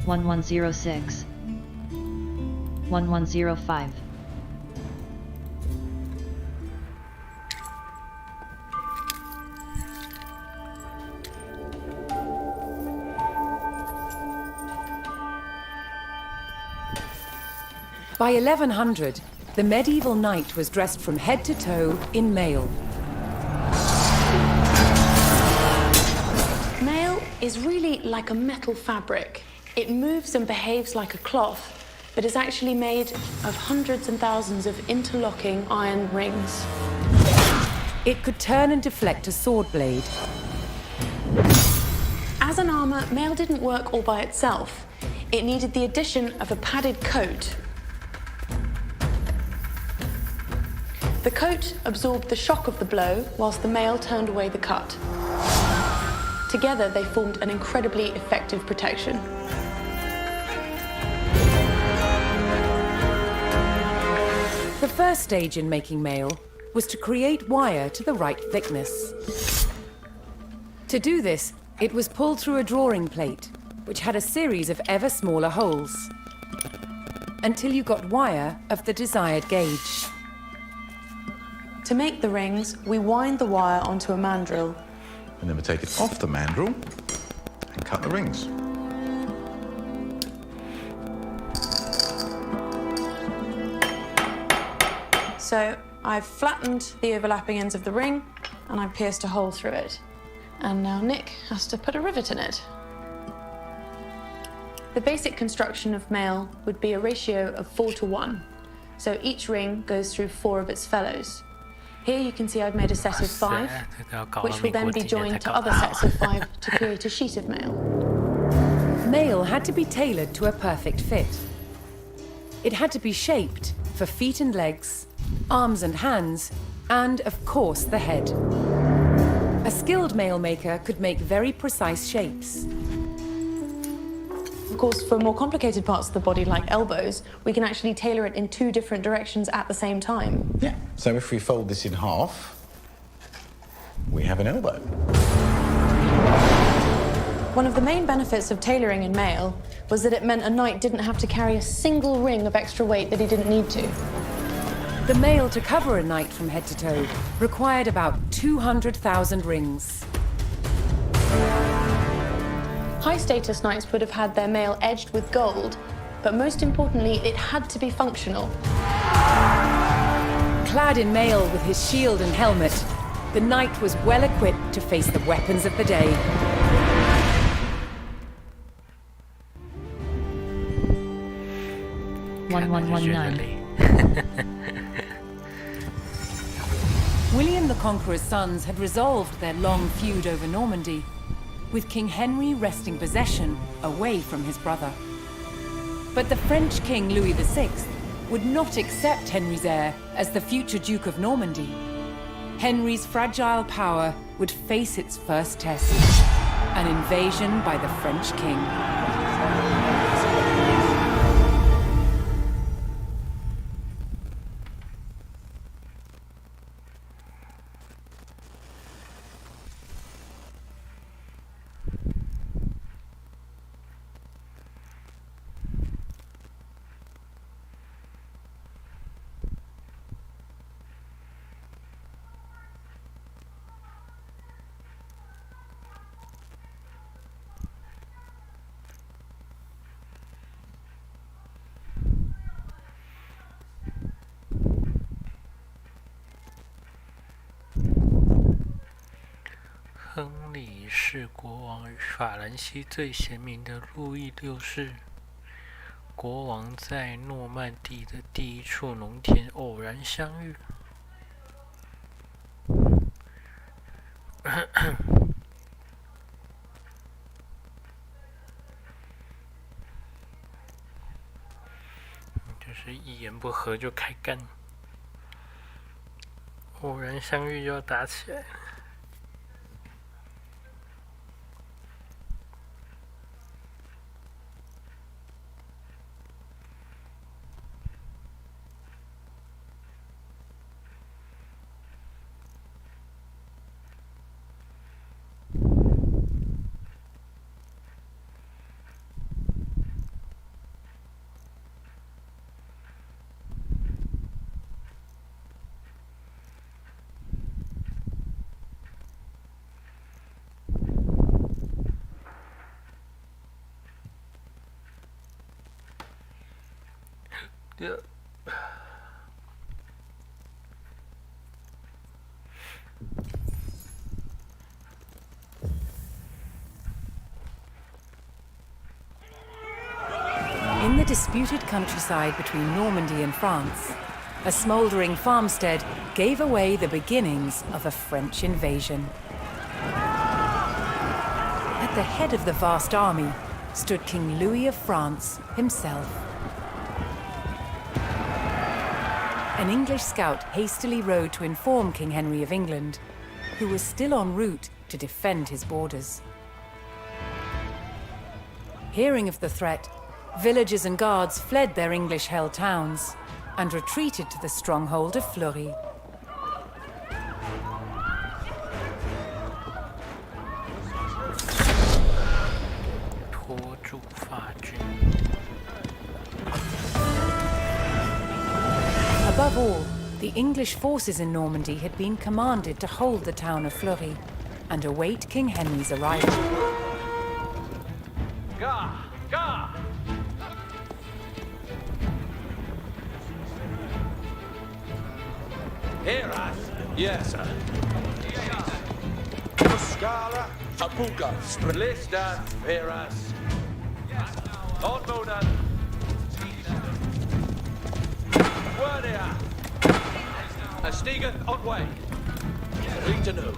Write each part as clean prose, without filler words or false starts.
1106 1105 By 1100, the medieval knight was dressed from head to toe in mail. Mail is really like a metal fabric. It moves and behaves like a cloth, but is actually made of hundreds and thousands of interlocking iron rings. It could turn and deflect a sword blade. As an armor, mail didn't work all by itself. It needed the addition of a padded coat. The coat absorbed the shock of the blow, whilst the mail turned away the cut. Together, they formed an incredibly effective protection. The first stage in making mail was to create wire to the right thickness. To do this, it was pulled through a drawing plate, which had a series of ever smaller holes, until you got wire of the desired gauge. To make the rings, we wind the wire onto a mandrel. And then we take it off the mandrel and cut the rings. So I've flattened the overlapping ends of the ring and I've pierced a hole through it. And now Nick has to put a rivet in it. The basic construction of mail would be a ratio of 4:1. So each ring goes through 4 of its fellows. Here you can see I've made a set of 5, which will then be joined to other sets of 5 to create a sheet of mail. Mail had to be tailored to a perfect fit. It had to be shaped for feet and legs, arms and hands, and of course the head. A skilled mail maker could make very precise shapes. Of course, for more complicated parts of the body, like elbows, we can actually tailor it in 2 different directions at the same time. Yeah. So if we fold this in half, we have an elbow. One of the main benefits of tailoring in mail was that it meant a knight didn't have to carry a single ring of extra weight that he didn't need to. The mail to cover a knight from head to toe required about 200,000 rings. High-status knights would have had their mail edged with gold, but most importantly, it had to be functional. Clad in mail with his shield and helmet, the knight was well equipped to face the weapons of the day. William the Conqueror's sons had resolved their long feud over Normandy, with King Henry wresting possession away from his brother. But the French King Louis VI would not accept Henry's heir as the future Duke of Normandy. Henry's fragile power would face its first test, an invasion by the French king.亨利是国王与法兰西最贤明的路易六世。国王在诺曼底的第一处农田偶然相遇。就是一言不合就开干，偶然相遇就要打起来。In the disputed countryside between Normandy and France, a smouldering farmstead gave away the beginnings of a French invasion. At the head of the vast army stood King Louis of France himself. An English scout hastily rode to inform King Henry of England, who was still en route to defend his borders. Hearing of the threat, villagers and guards fled their English-held towns and retreated to the stronghold of Fleury. Above all, the English forces in Normandy had been commanded to hold the town of Fleury and await King Henry's arrival. Hear us? Yes, sir. Scala, Apuka, Lista, hear us. On Mona. Wardia. Astiga, on way. Ringtonu.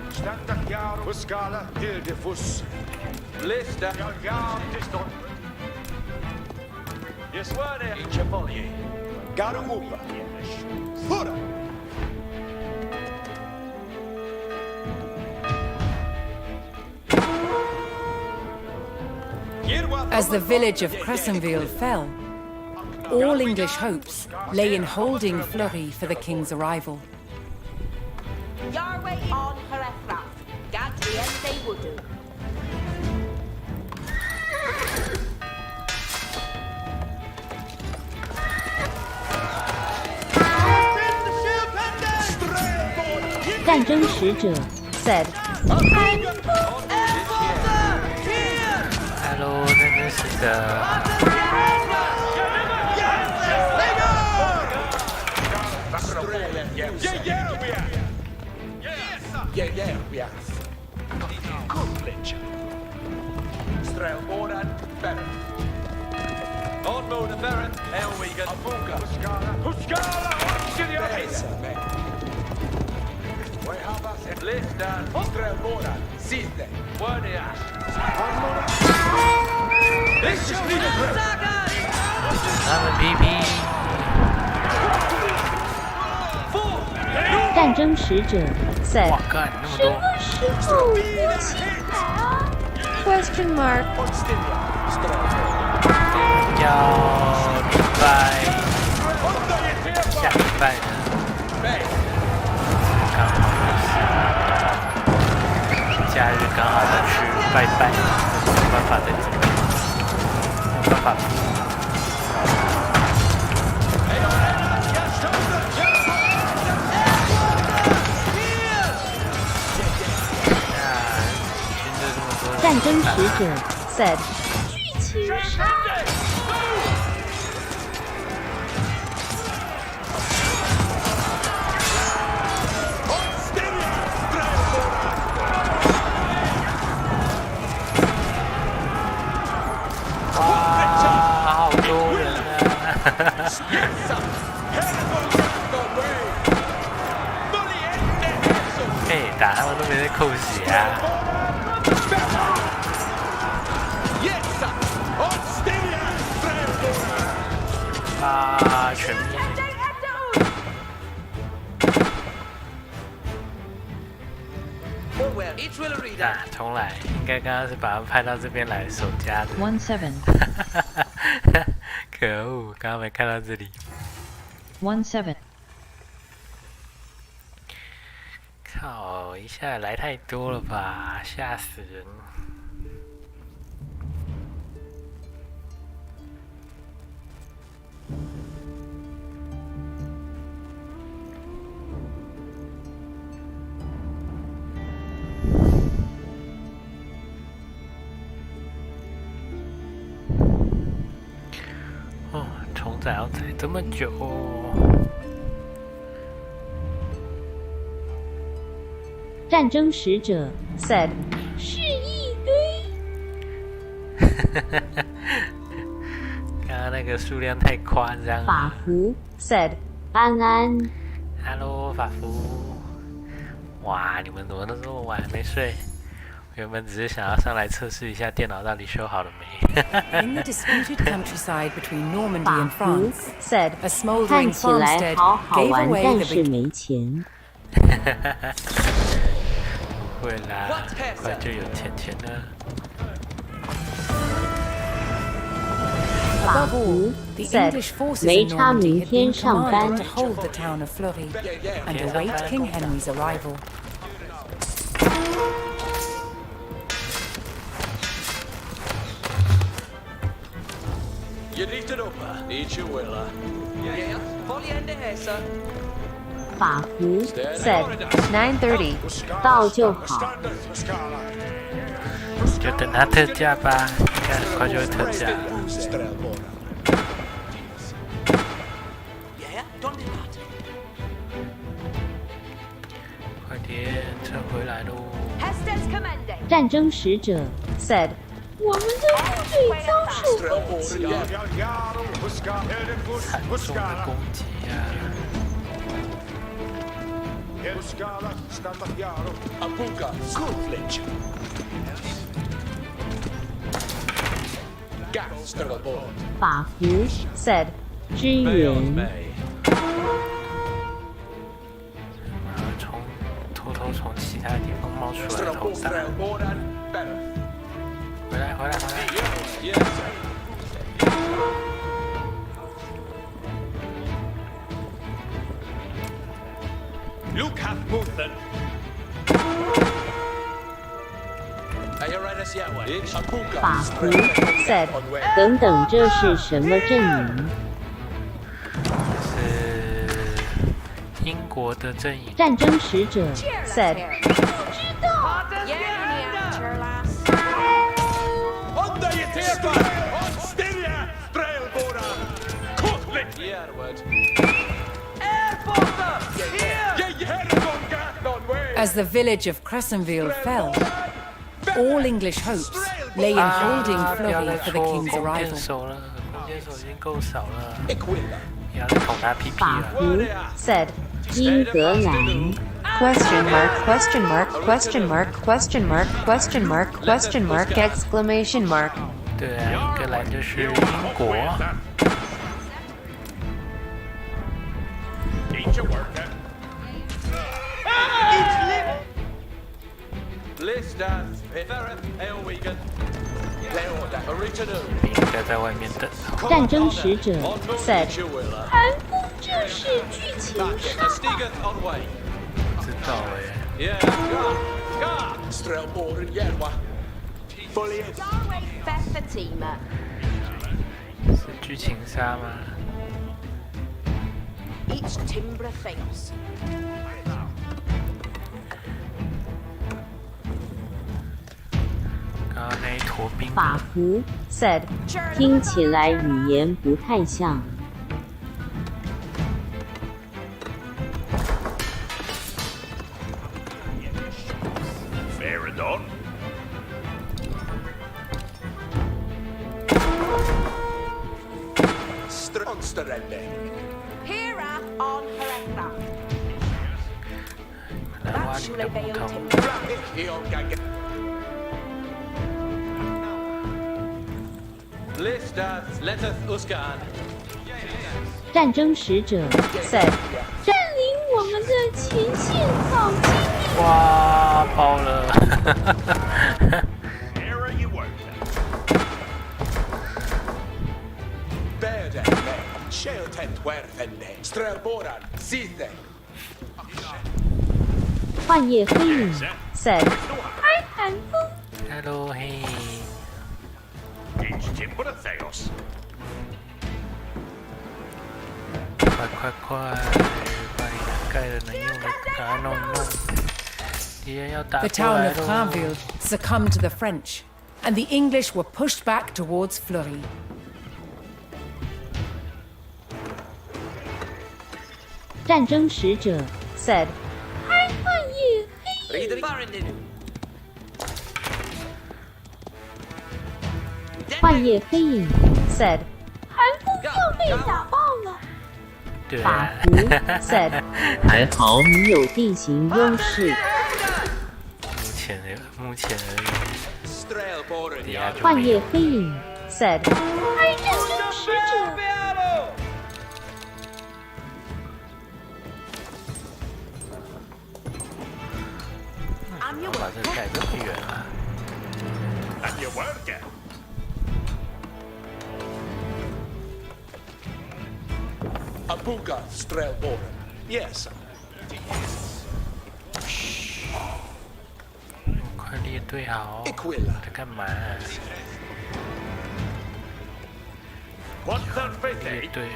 Standa Jar, Scala, Hildefus. Lista, Jar, Diston. Yes, Wardia. Chapoli. Garumupa. Fura. As the village of Crescenville fell, all English hopes lay in holding Fleury for the king's arrival. Yahweh on Herefra. Gad they would do. said. Hello， 这真是的。他们 PP。战争使者 said. 哇，干那么多。Question mark. 要礼拜下礼拜呢？刚好是假日，刚好要去拜拜，没有办法在这边，没有办法。战争使者 said. 剧情杀。好多人啊！嘿，打他们都没在扣血啊！啊，全灭！啊，重来，应该刚刚是把他派到这边来守家的。17. 可恶，刚刚没看到这里。17. 靠，一下来太多了吧，吓死人！载要载这么久？战争使者 said 是一堆。刚刚那个数量太夸张了。法服 said 安安。Hello， 法服。哇，你们怎么都这么晚还没睡？原本只是想要上来测试一下电脑到底修好了没。In the disputed countryside between Normandy and 法服 France, said a smoldering 看起来 farmstead 好好 gave 玩， away 但 the 是 victory. 没钱。不会啦，快就有钱了。Above all, the said English forces 没 in 差 Normandy 明 had 天 been 上班 commanded to hold the town of Fleury and await King Henry's arrival. You need to know, need you will. Yeah, fully under here, sir. 法服 said 9:30. 到就好。就等它特价吧，应该很快就会特价。Yeah, don't do that. 快点，车回来喽！ Hester's commanding. 战争使者 said 我们的部队遭受攻击。惨重的攻击呀、Abuka, Coolflinch. Gas, Trebuchet. 法服 said 支援。偷偷从其他地方冒出来投弹。 Trebuchet, better. 回来！ Yes, sir. Luke hath Muthen. Are you ready to yet? It's Abuka. 法服 said 等等，这是什么阵营？是英国的阵营。战争使者 said Under your tailpipe! On Styria! Trailbora! Coolflinch! Yeah, the word. Airforcer! Here! Yeah, you heard it on Gath on way! As the village of Crescenville fell, all English hopes lay in holding 不要 Fleury 再 for the 戳 king's 弓箭 arrival. 手了，弓箭手已经够少了， Equilla. 不要再捅他屁屁法了。服 said 英格兰。 Question mark, question mark, question mark, question mark, question mark, question mark, exclamation mark. 对啊，英格兰就是英国。 Eat your work, then. List as Ferret, Eowegan. Leoda, original. 应该在外面等。战争使者 said 韩风就是剧情 A Stigeth on way. 知道哎。 Yeah, Gar! Strelbor and Yerwa. Fully in. Galway Beth Fatima. 是剧情杀吗？ Each timber fails. 刚刚那一坨冰。法服 said 听起来语言不太像。 Faradon. Stronsterende. Hera on Herethra. 来挖 That 你 should 的 obey 木头。 timber. List as Leteth Uskan. 战争使者 said 占领我们的前线好经历。哇，爆了！ Here you work. Berde, Sheltent Werfende. Strelboran, Sithe. 幻夜飞影 said 开寒风。 Hello， 嘿， Each timber of Theos. 快，把你能盖的能用的赶快弄一弄。敌人要打 The 过 town 来 of 喽！ Cranville succumbed to the French, and the English were pushed back towards Fleury. 战争使者 said， 幻夜黑影 said， 韩风又被打爆了。对法服 said， 还好你有地形优势。目前而已。幻夜黑影 said， 嗨，战争使者。把这个改这么远啊！ And you work it. Abuga Strelboren. Yes. 快列队好！ Equilla. 在干嘛？ 列队。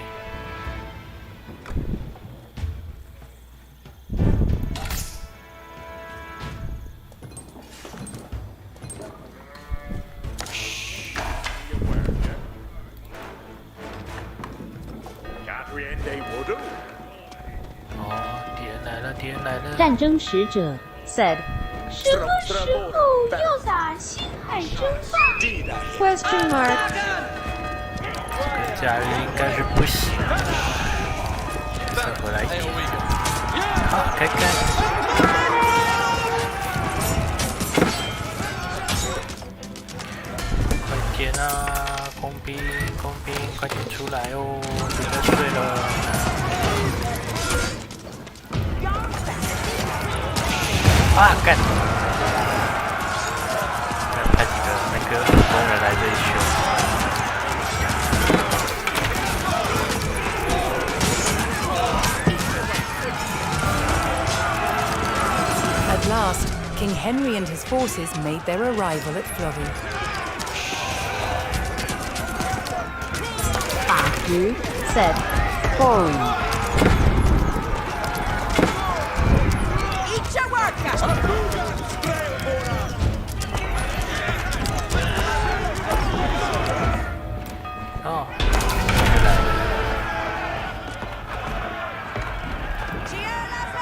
敌人来了！战争使者 said， 什么时候要打星海争霸 Question mark. 这个假日应该是不行。再回来一点。好，开干！快点啊！工兵，快点出来哦！不要再睡了。 啊！干！派几个那个工人来这里修。At last, King Henry and his forces made their arrival at Fleury. 法服 said， form。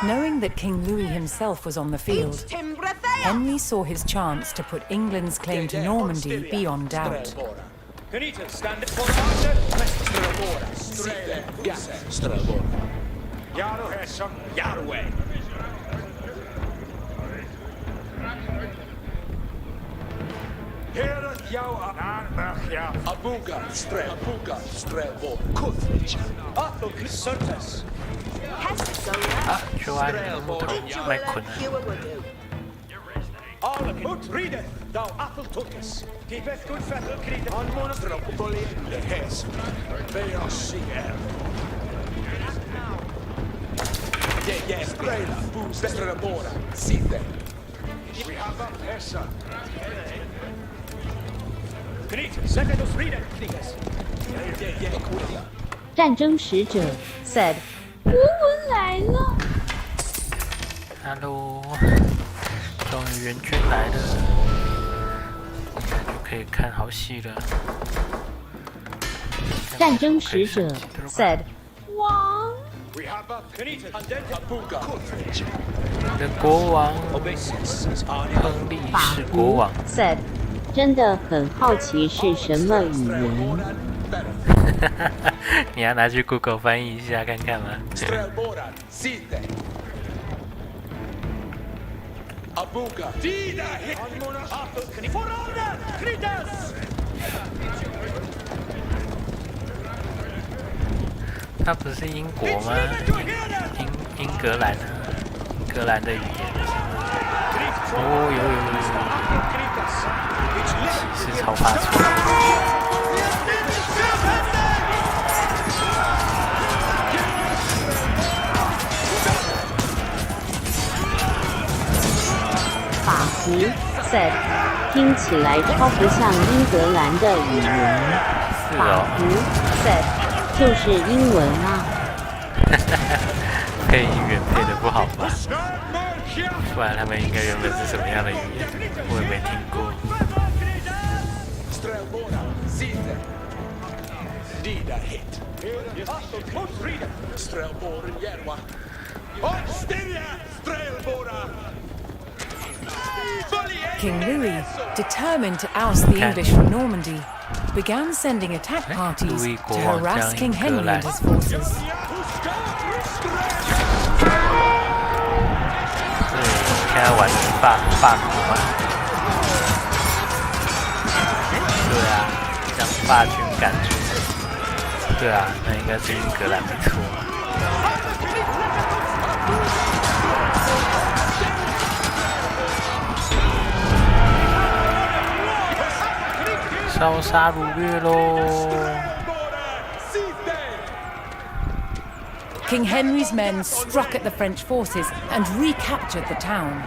Knowing that King Louis himself was on the field, Henry saw his chance to put England's claim to Normandy beyond doubt. Abuga Strelbo, Kuthich, Athel Surtus. 啊，去挖木头卖捆了。 Ut readeth, thou Athel Tucus. Keepeth good fettle creed on monastro bully the heads. They are seer. Yeah, Strela, Strelbora, see them. We have a person. Cretus, let us read it, Cretus. Yeah, Aquila. 战争使者 said， 国文来了。 Hello， 终于援军来了，就可以看好戏了。战争使者 said， 王， We have a Cretus, Abuga, Kuthich. 你的国王亨利是国王。 said， 真的很好奇是什么语言。你要拿去 Google 翻译一下看看吗？ Strelbora, see them. Abuga, Dida, hit. For honor, Cretus. 他不是英国吗？英格兰啊，英格兰的语言。哦，有，骑士超发出。法服 said， 听起来超不像英格兰的语言。法服 said。 就是英文啊！配音员配的不好吧？不然他们应该原本是什么样的语言？我也没听过。Indeed, a hit. Strelboren Jerwa. On Styria, Strelbora! King Louis, determined to oust the English from Normandy, began sending attack parties to harass King Henry and his forces. 现在玩法国嘛？对啊，将法军赶出。对啊，那应该是英格兰没错。烧杀掳掠喽！ King Henry's men struck at the French forces and recaptured the town.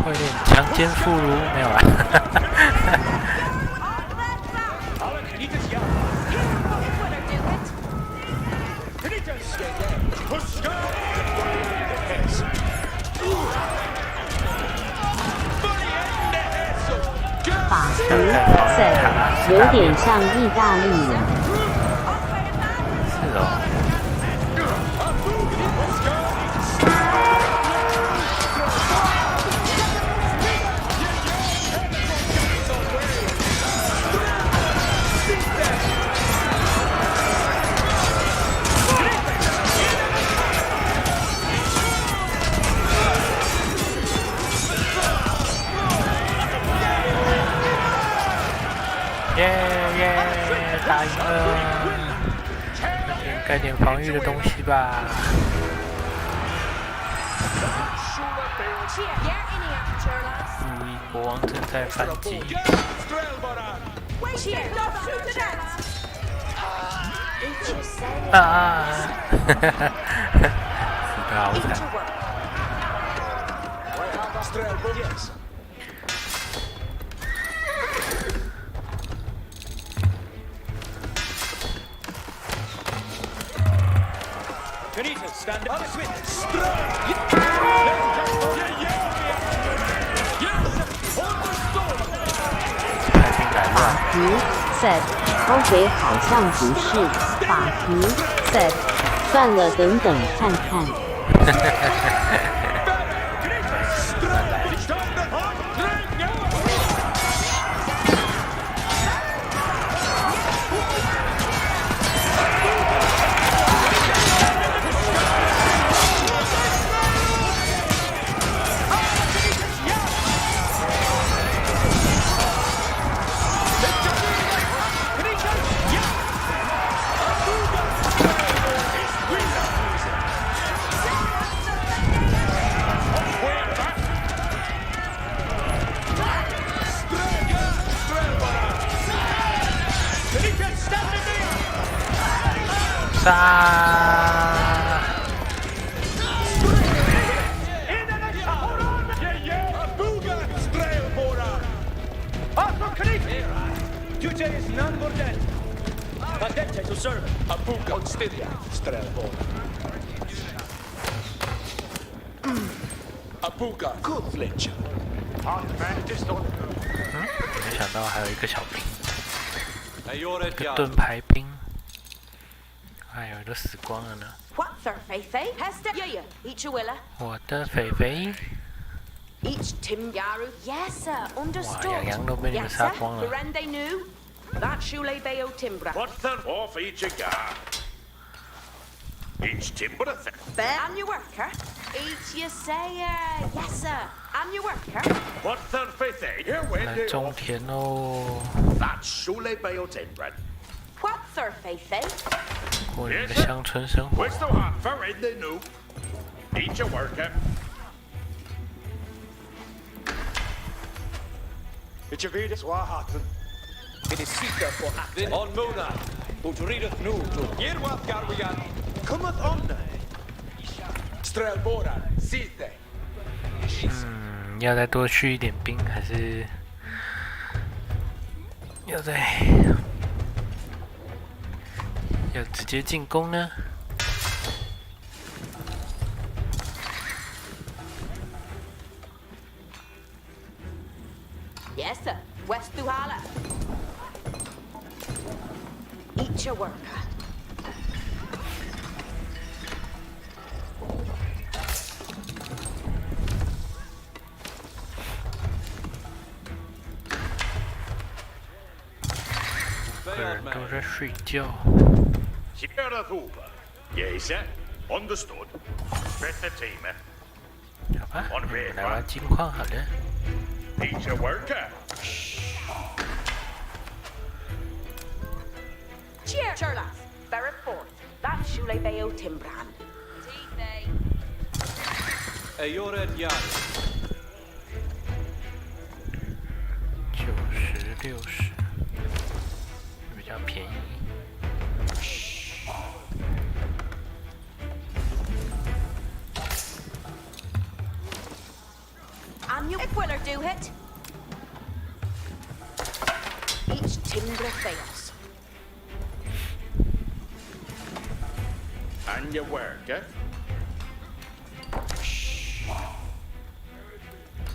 快点强奸妇孺，没有啊？法服 set 有点像意大利人。是哦。 打赢了！盖点防御的东西吧。路易国王正在反击。啊！死得好惨。 Stand up, switch. 法服 set 欧北好像不是法服 set 算了，等等看看。杀！ Duce is non bordel. Patente to serve. A buca on Styria, Strelbora. A buca, good fletcher. 没想到还有一个小兵，一个盾牌兵。 哎呦，都死光了呢！我的肥肥，哇，洋洋都被你们杀光了。来种田喽！过你们的乡村生活。要再多续一点兵，还是要直接进攻呢？ Yes, sir. West Duhala. Eat your worker. 人都在睡觉。Yes, understood. Better team. 好吧，我们来玩金矿好了。Each a worker. Cheer, Churlas. Barrett Ford. That's Shule Bayo Timbran. Ayored Yard. 90、60，比较便宜。And you Willer do it. Each timber fails. And your worker.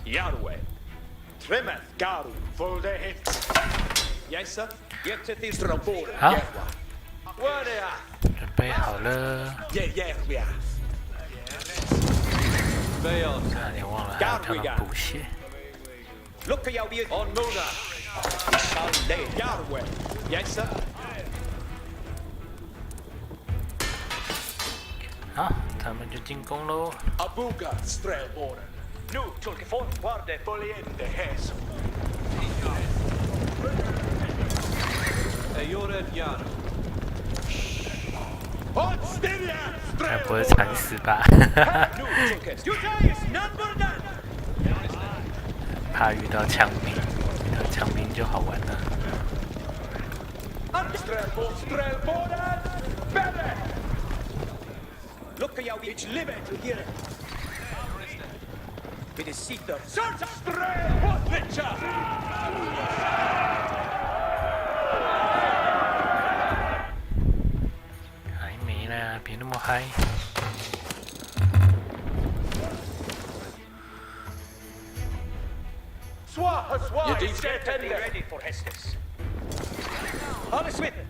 Yahweh. Trimeth Garu for the hits. Yes, sir. Get to this report. 好， What are you? 准备好了。 Yeah, we are. 差点忘了还要跳到补血。 Look at you on Mona. Shall lay Yahweh. Yes, sir. 好，他们就进攻喽。 Abuga Strelborn. Nu, tulke for guarde poliende hes. Ayored Yard. On Styria 该不会 Strelborn. 惨死吧？ Nu, tulke. You say it's number none. 怕遇到枪兵，遇到枪兵就好玩了。 Strelborn, Strelborn. Better. Look at you, it's limit here. It is Sita. Search Strelborn, Witcher. 还没啦，别那么嗨。 You did get be ready for Hestus. Alles with it.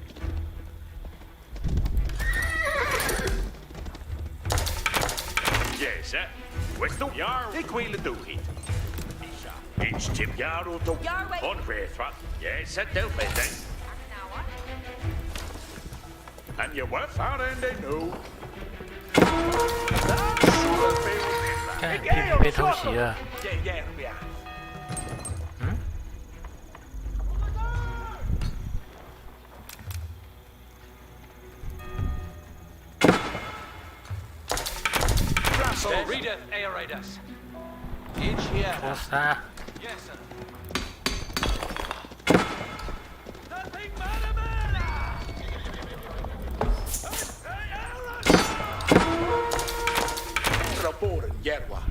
Yes, questo e quello do it. Each tip yaro to on Faithra. Yes, don't let them. And your worth out and they know. 看屁股被偷袭了。 Yeah, we are. 拖杀。 Raporen, Yerwa.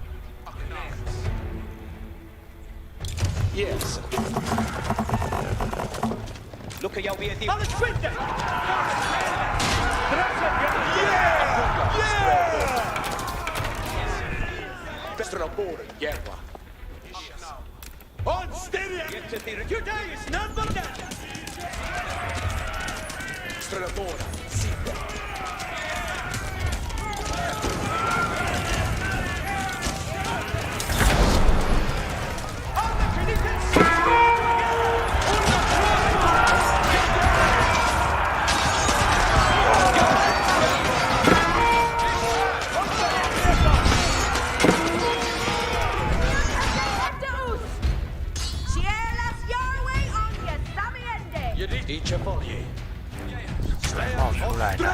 Yes. Look at you, we are the. On the street there! Raporen, Yerwa. On Styria! Get to the. Your day is number none! Strelabora, Sita. Each of you. 冒出来的。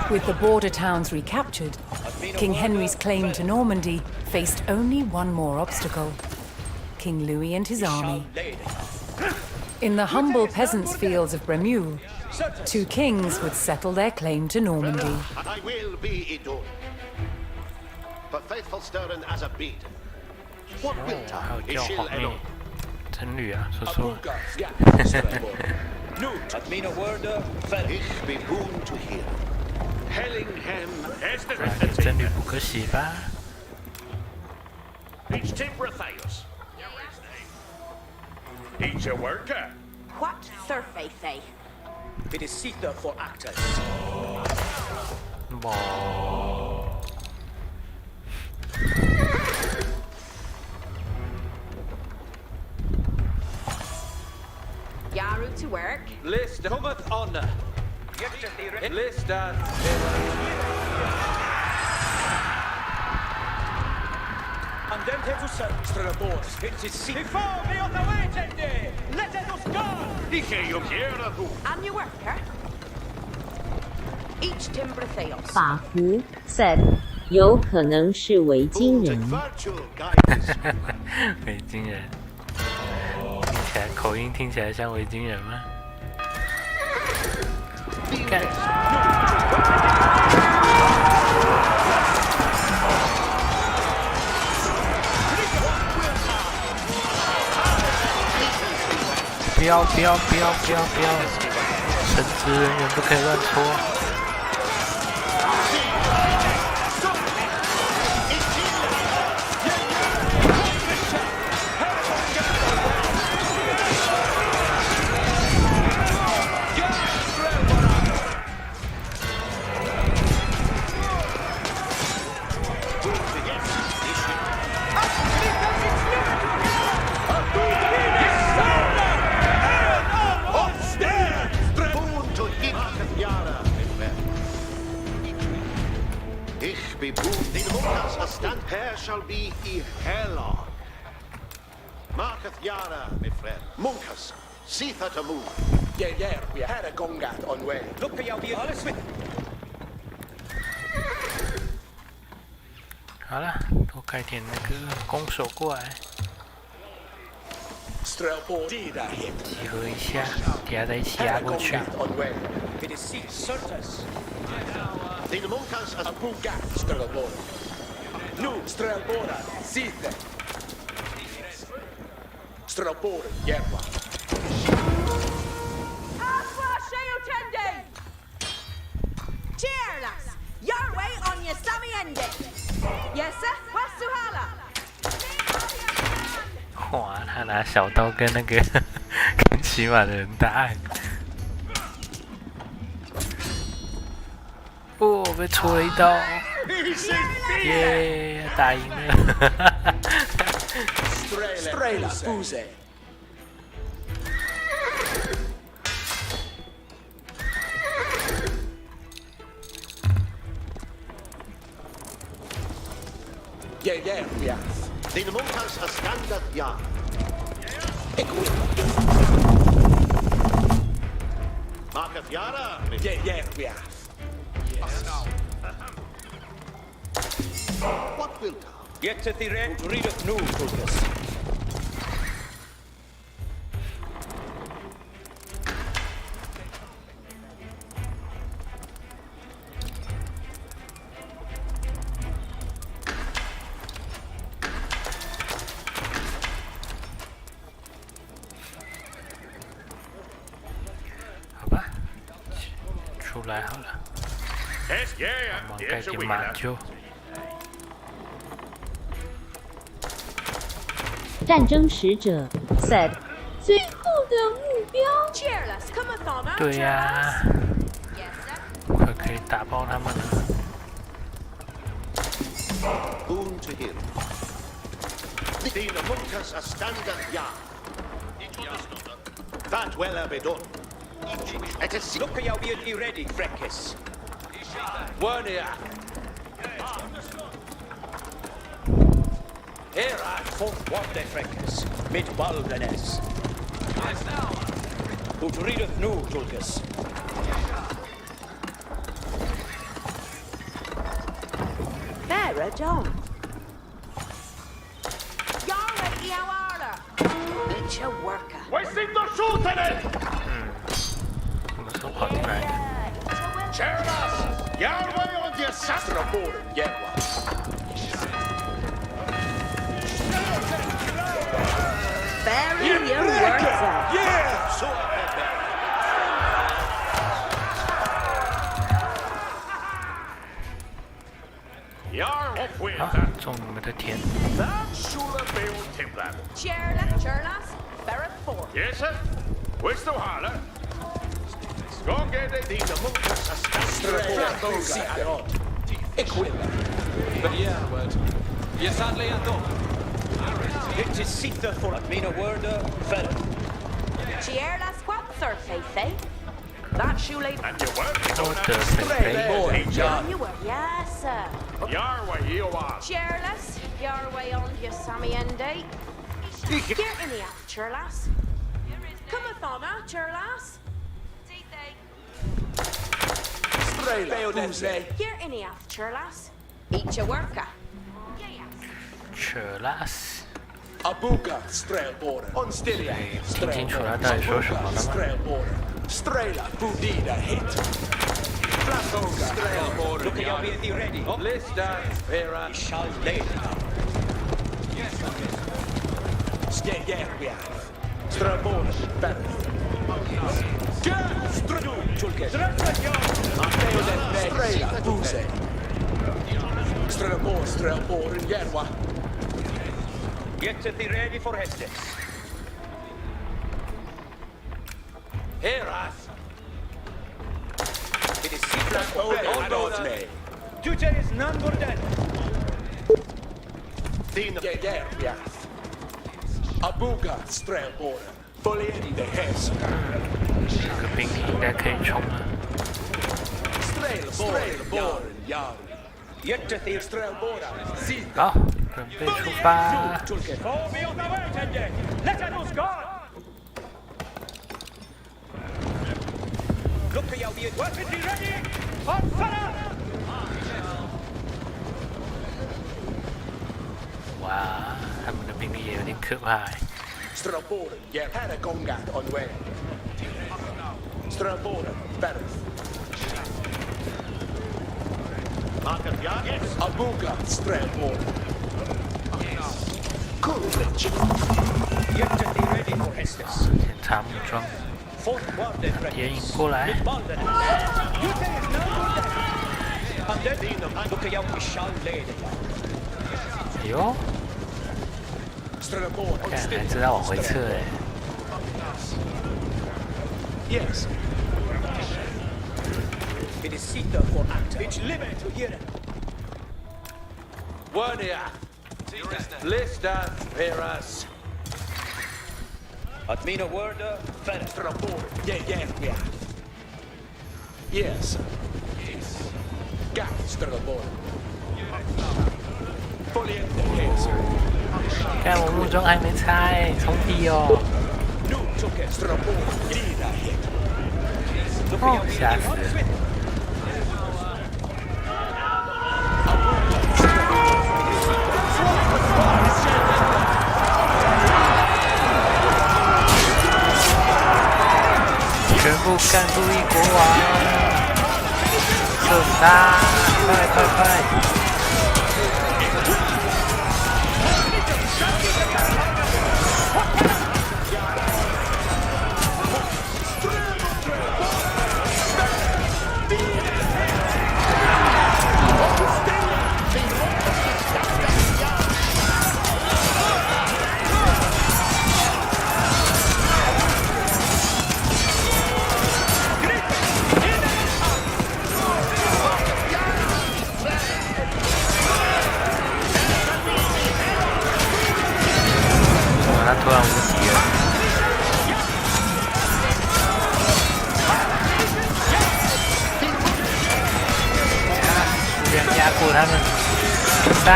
With the border towns recaptured, King Henry's claim to Normandy faced only one more obstacle: King Louis and his army. In the humble peasants' fields of Bremule, two kings would settle their claim to Normandy. I will be Idun. But faithful Stirren as a bead. What wilt 还有 thou? 叫 Ishil 皇妹 Enon. 僧侣啊，说说。 Ich be boon to hear. Hellingham. 不然给僧侣补个血吧。 Each timber Theos. Each a worker. What surface say? It is Sita for actors. 么Yaru to work. List cometh honor. List and Andente to Strelabors. It is si. Before me on the way, Tende! Let us go! Dije yo quiero tú. I'm your worker. Each timber theos. 法服 said 有可能是维京人。维京人，听起来口音听起来像维京人吗？干！不要！神职人员不可以乱戳。Shall be Ihela. Marketh Yara, my friend. Munkas, Seetha to move. Yeah, we had a gongat on way. Look at you, be honest with. 好了，多开点那个攻手过来， Strelbo did a hit. 集合一下，等下再一起压过去。 On way. It is sea certus. The Munkas as A bugat Strelbo. Nu Strelbora, Sithe. Strelbora, Yerwa. Aswa Sheotende! Cheerless! Your way on your Sammy ending! Yes, sir? What's Suhala? 哇，他拿小刀跟那个跟骑马的人打。哦，被戳了一刀。耶，打赢了。Strela, Booze. Yeah, we have. the Munkas as standeth Yara. Marketh Yara, my friend. Yeah, we have. What wilt thou? Get to the red, readeth new to this. Hoppa. 出来好了，我们盖点马厩。战争使者 said 最后的目标。Cheerless, come on, huh? 对呀、 Yes, sir. 快可以打爆他们了。 Boon to him. The Munkas as standeth Yara. That will be done. Let us see. Look at you, be ready, Frekis. One here. Here I fought one day, Frekis, mid wilderness. Who readeth new Tulkas. Vera John. Yara Iawara. It's your worker. Wasting the shooting! 什么时候跑进来的？ Cheerless! Yahweh on the assassin aboard! Yerwa. Very your worker. Yeah! So Yar up with 好 that. ，中你们的田。 That Shula Bill Timlan. Cheerless, Cheerless. Barrack 4. Yes, sir. Where's the holler? Cheer las quattro, Faith. That shoelace. And you were? You were, yes, sir. Your way, you are. Cheerless, your way on, you Sammy Endy. Get in the aperture, lass. Come with on, aperture, lass. Get in the aperture, lass. Eat your worker. Cheerless. Abuka, strail border. On Stilia. 听清楚他到底说什么了吗？ Strail border. Strela, Budida, hit. Flasoga, strail border. Look at be ready. Lista, Vera, shall lay. Stay we have. Strail border, better. Stradu, Chulke. Strela, Buse. Strail border, Yerwa. Get to be ready for Hestes. Here, us. It is secret for me. Tutor is none more dead. Dina, yeah. Abuga, strail border. Fully in the heads. 这个兵应该可以冲了。 Strail border, yard. Yet to the strail border. See. 好，准备出发。 Fall me on the way, Tende. Let us go. Look at your weapons be ready. On fire. 哇，他们的兵力也有点可怕。 Strabore, yeah, had a gongat on way. Strabore, better. Abuga, Strabore. Courage. Yet to be ready for Hestes. 检查木桩，野引过来。 Look at your shall lay. 哎呦，看还知道往回撤哎。 Yes. It is Sita for actor. It's limit to hear it. Warnia. Lista Veras. Admina Worda, Fenestrapor. Yeah, we are. Yes. Gastrapor. Fully in the case. 看我木桩还没拆，重提哦。 哦，吓死了！全部干路易国王，射死他！快！ 他突然无敌了，人压过他们，杀！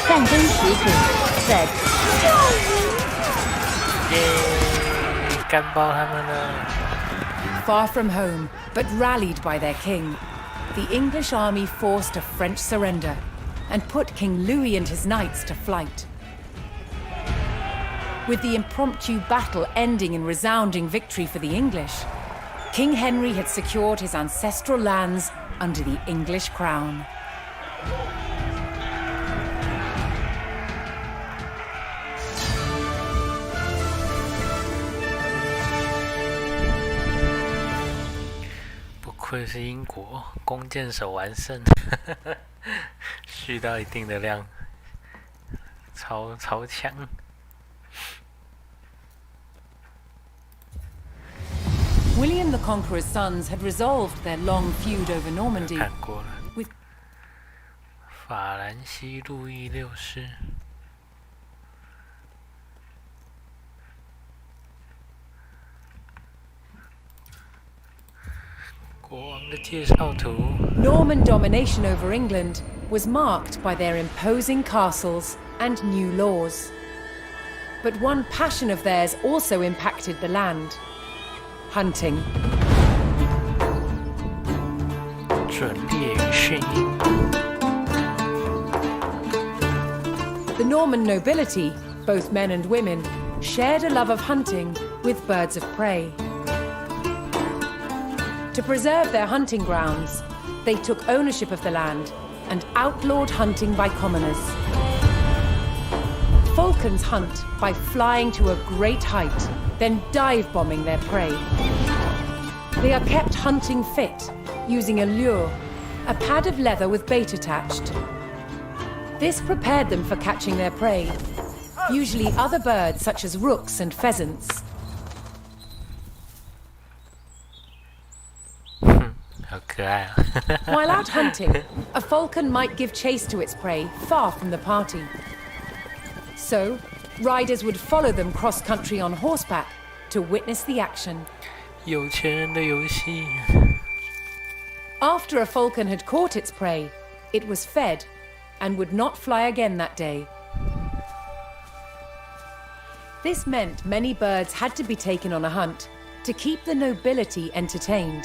战争使者 said， 耶，干爆他们了！ Far from home, but rallied by their king, the English army forced a French surrender and put King Louis and his knights to flight. With the impromptu battle ending in resounding victory for the English, King Henry had secured his ancestral lands under the English crown.不愧是英国，弓箭手完胜，续到一定的量，超强。the Conqueror's sons had resolved their long feud over Normandy 看过了。 with 法兰西路易六世。国王的介绍图。 Norman domination over England was marked by their imposing castles and new laws. But one passion of theirs also impacted the land: hunting. 准猎与驯鹰。 The Norman nobility, both men and women, shared a love of hunting with birds of prey. To preserve their hunting grounds, they took ownership of the land and outlawed hunting by commoners. Falcons hunt by flying to a great height, then dive bombing their prey. They are kept hunting fit, using a lure, a pad of leather with bait attached. This prepared them for catching their prey, usually other birds such as rooks and pheasants. 好可爱啊！ While out hunting, a falcon might give chase to its prey far from the party. So, riders would follow them cross-country on horseback to witness the action. 有钱人的游戏。 After a falcon had caught its prey, it was fed and would not fly again that day. This meant many birds had to be taken on a hunt to keep the nobility entertained.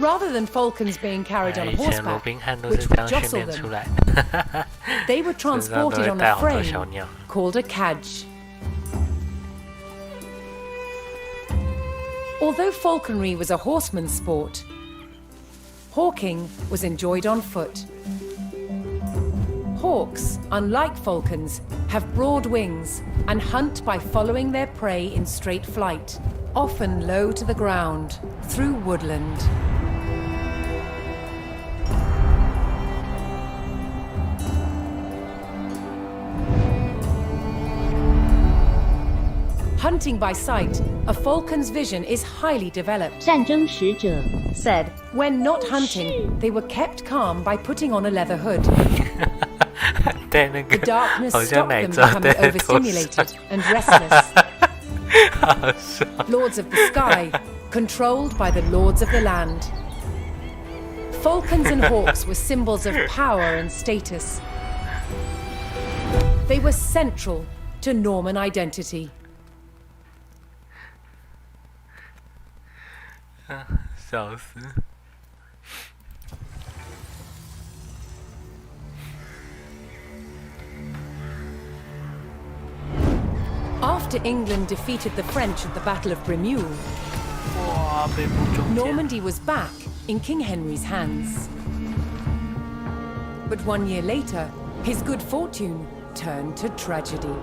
Rather than falcons being carried on 以前罗 horseback, 宾汉都 which 是这 would 样训 jostle 练出 them, 来的。 they were 身上都 transported 会 on 带 a 好多 frame 小鸟。 called a cadge. Although falconry was a horseman's sport, hawking was enjoyed on foot. Hawks, unlike falcons, have broad wings and hunt by following their prey in straight flight, often low to the ground, through woodland. Hunting by sight, a falcon's vision is highly developed. 战争使者 said, When not hunting, they were kept calm by putting on a leather hood. 戴那 The 个 darkness 好像 stopped 奶 them 罩 becoming 戴在头上， overstimulated and restless. 好笑。 Lords of the sky, controlled by the lords of the land. Falcons and hawks were symbols of power and status. They were central to Norman identity. 笑死！ After England defeated the French at the Battle of Bremule, 哇，被捕中箭。 Normandy was back in King Henry's hands. But 1 year later, his good fortune turned to tragedy.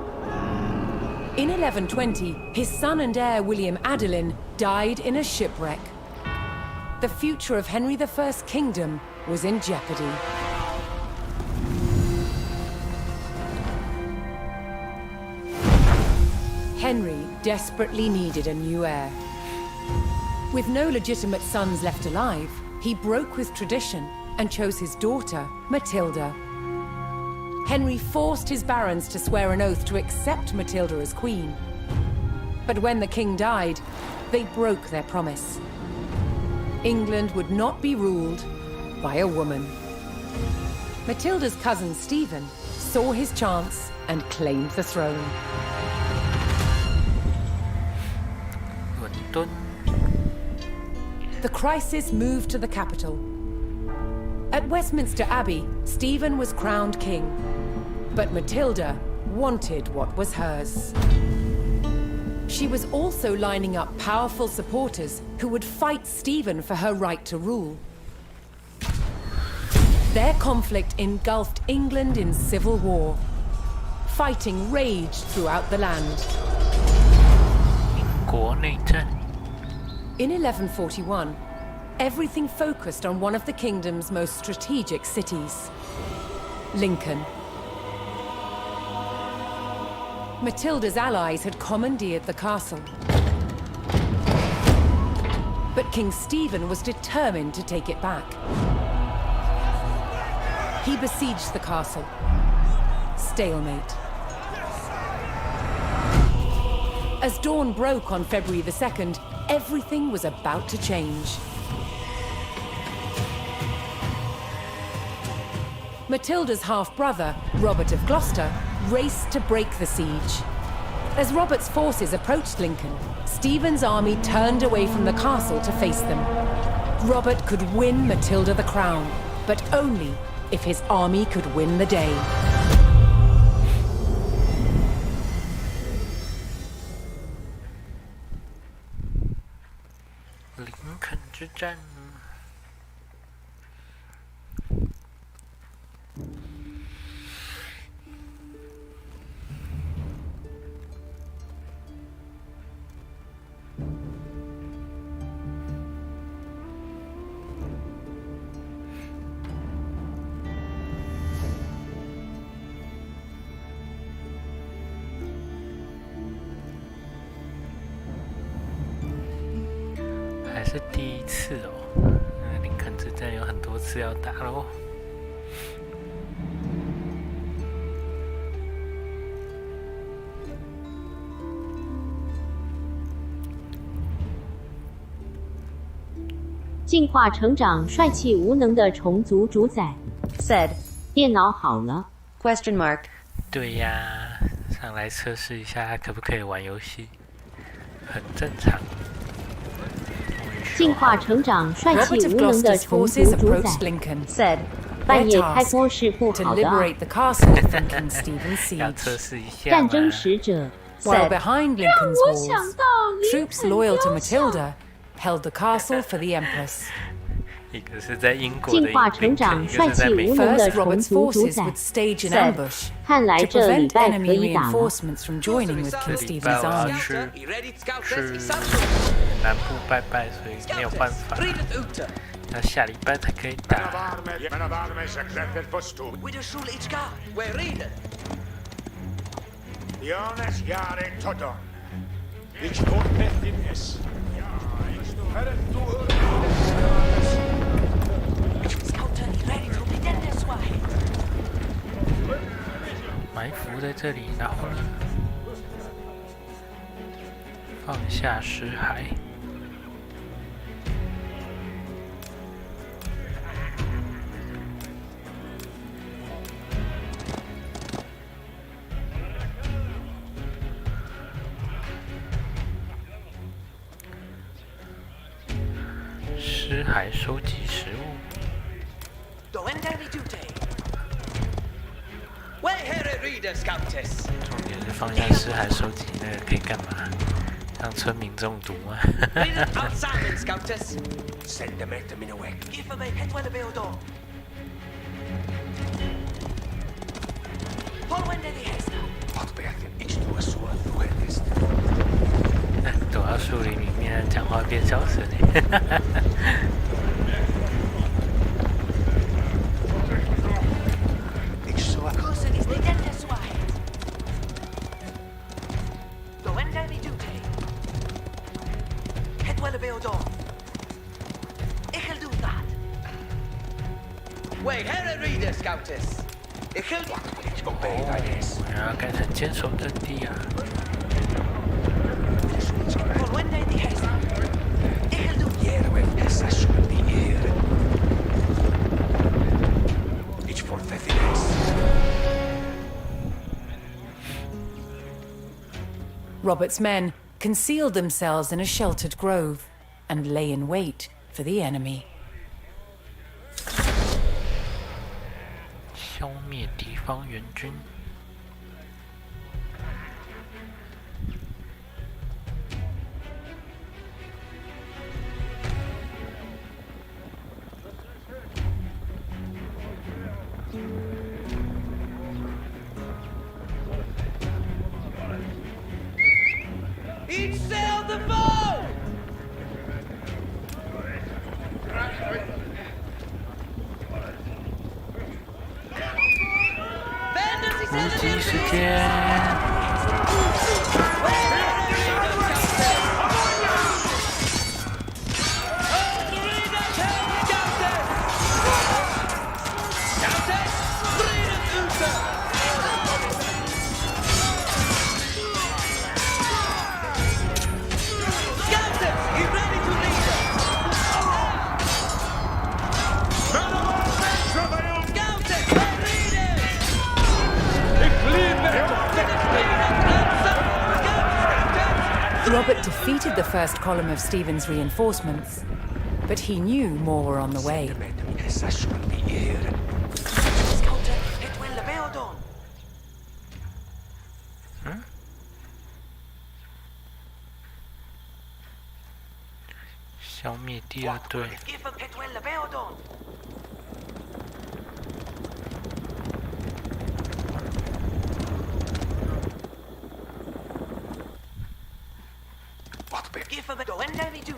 In 1120, his son and heir William Adelin died in a shipwreck. The future of Henry I's kingdom was in jeopardy. Henry desperately needed a new heir. With no legitimate sons left alive, he broke with tradition and chose his daughter, Matilda. Henry forced his barons to swear an oath to accept Matilda as queen. But when the king died, they broke their promise. England would not be ruled by a woman. Matilda's cousin Stephen saw his chance and claimed the throne. 伦敦。 The crisis moved to the capital. At Westminster Abbey, Stephen was crowned king, but Matilda wanted what was hers. She was also lining up powerful supporters who would fight Stephen for her right to rule. Their conflict engulfed England in civil war. Fighting raged throughout the land. 英国内战。 In 1141, everything focused on one of the kingdom's most strategic cities, Lincoln. Matilda's allies had commandeered the castle. But King Stephen was determined to take it back. He besieged the castle. Stalemate. As dawn broke on February the 2nd, everything was about to change. Matilda's half-brother, Robert of Gloucester, raced to break the siege. As Robert's forces approached Lincoln, Stephen's army turned away from the castle to face them. Robert could win Matilda the crown, but only if his army could win the day. 林肯之战。还是第一次哦，林肯之战有很多次要打咯。进化成长帅气无能的虫族主宰 said 电脑好了 question mark 对呀，上来测试一下可不可以玩游戏，很正常。进化成长帅气无能的虫族主宰 said 半夜开播是不好的要测试一下战争使者 While said behind Lincoln's walls, troops loyal to Matilda held the castle for the Empress. 一个是在英国的进化成长帅气无能的 First, 虫 Robert's 族主 forces 宰 would stage an said ambush 看来 to 这礼 prevent 拜可 enemy 以打了 reinforcements from joining with 这 King 礼拜 Stephen's 我要 army. 去南部拜拜，所以没有办法。那下礼拜才可以打。埋伏在这里，然后呢，放下石海。尸骸收集食物。重点是放下尸骸收集那个可以干嘛？让村民中毒吗？躲到树林里面，讲话变小声嘞。我要改成坚守阵地啊！Robert's men concealed themselves in a sheltered grove and lay in wait for the enemy. 消灭敌方援军。Each sail the boat! 突击时间。Robert defeated the first column of Stephen's reinforcements, but he knew more were on the way. 消灭第二队。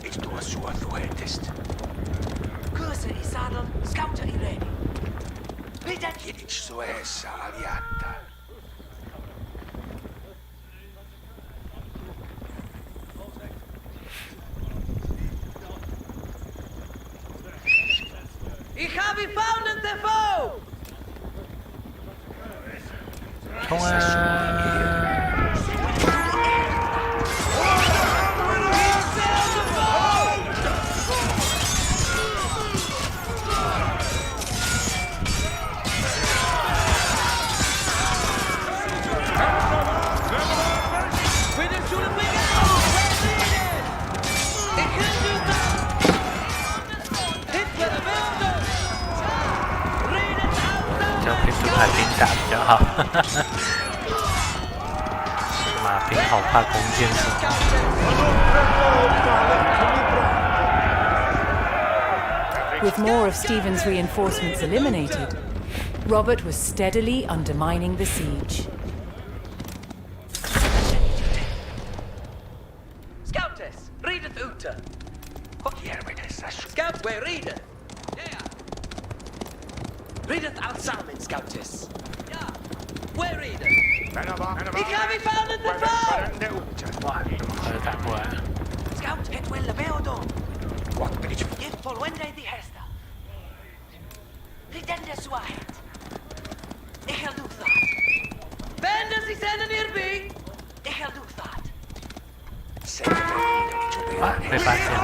Ich tuo sua tuetist. Cosa i saddle, scouter i ready. Hidic suessa aliata. Ich habe found the foe! 冲啊！ 海兵打比较好，马兵好怕弓箭手。With more of Stephen's reinforcements eliminated, Robert was steadily undermining the siege. Scoutess, read it Uta. Scout, where read it? Read it outside, Scoutess. Yeah. Where read it? Ich habe found the foe! 哇，怎么快就打过来了 Scout, het will the beodon. Give Polwende the Hester. Pretende Swahit. Ich will do that. Bender sie senden ihr B. Ich will do that. 哇，被发现了。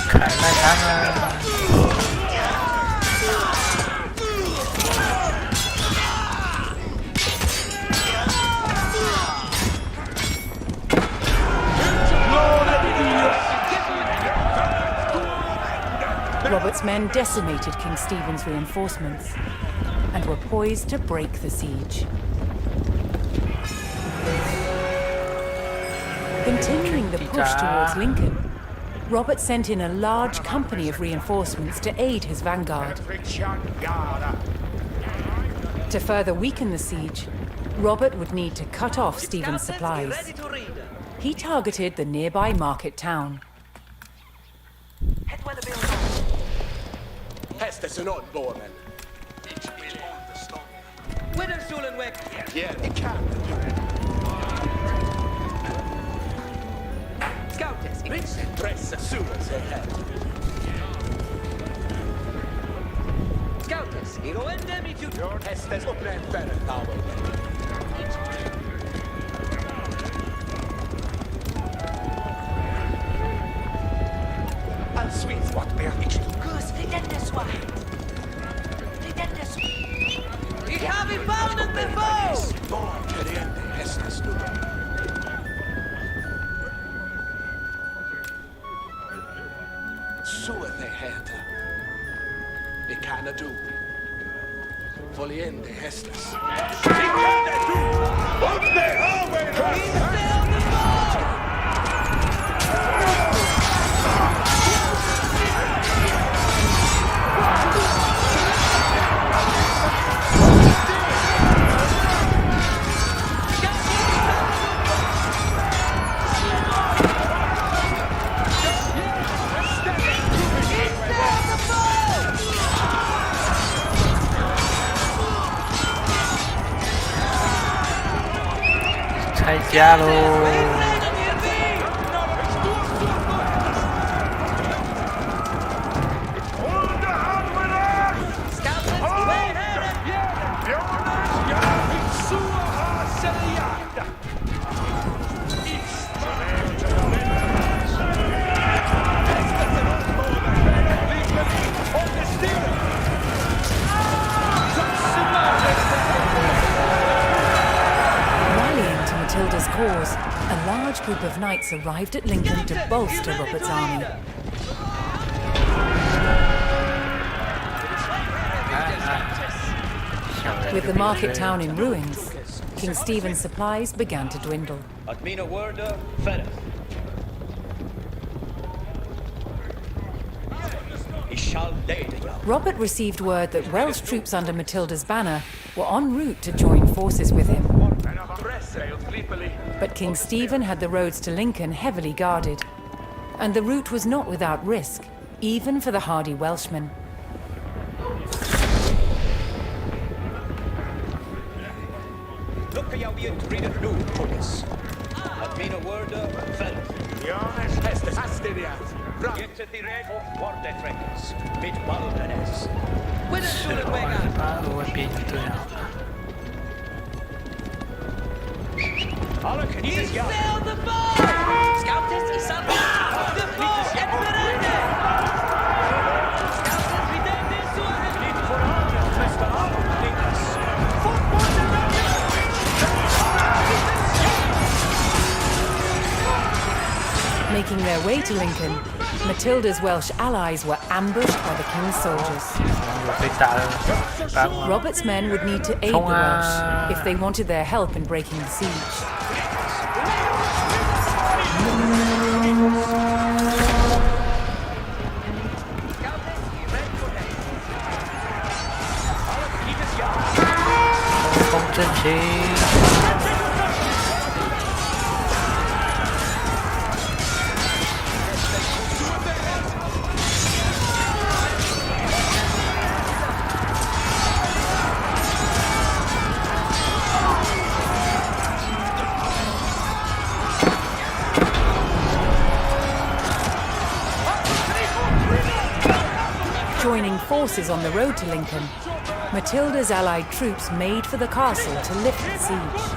砍烂他们！ Robert's men decimated King Stephen's reinforcements and were poised to break the siege. Continuing the push towards Lincoln, Robert sent in a large company of reinforcements to aid his vanguard. To further weaken the siege, Robert would need to cut off Stephen's supplies. He targeted the nearby market town. Hästes är nåd, Bormen. Widderstolen weg. Ja, det kan du. Scoutess, Vincent pressa sulla sig här. Scoutess, Iroende mi tu. Hästes upprätt färre tavor. All sweet what bear ich du. Gus, pretende Swahit. Pretende Swahit. Ich habe found the foe! Var querende hästes du. Så det heter. Det kan du. Foliende hästes. Det kan du! Vad det har vi!拆家喽！ group of knights arrived at Lincoln to bolster Robert's army. With the market town in ruins, King Stephen's supplies began to dwindle. Robert received word that Welsh troops under Matilda's banner were en route to join forces with him. But King Stephen had the roads to Lincoln heavily guarded, and the route was not without risk, even for the hardy Welshmen. Making their way to Lincoln, Matilda's Welsh allies were ambushed by the king's soldiers. Robert's men would need to aid the Welsh if they wanted their help in breaking the siege. Joining forces on the road to Lincoln, Matilda's allied troops made for the castle to lift the siege.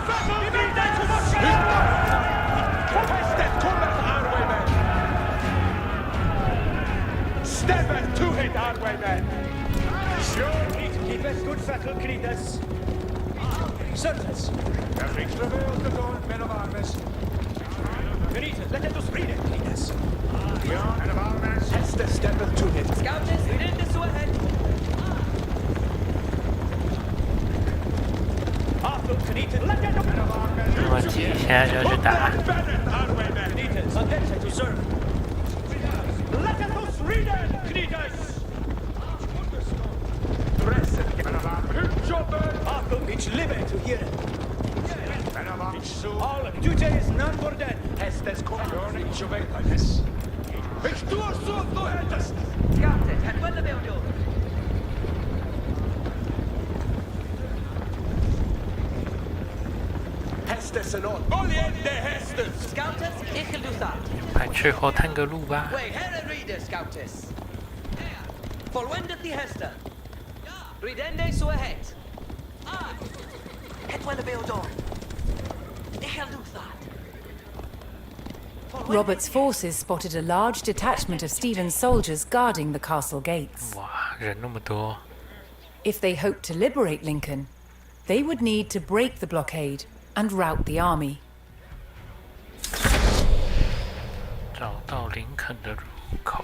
Robert's forces spotted a large detachment of Stephen's soldiers guarding the castle gates. If they hoped to liberate Lincoln, they would need to break the blockade and rout the army. 找到林肯的入口。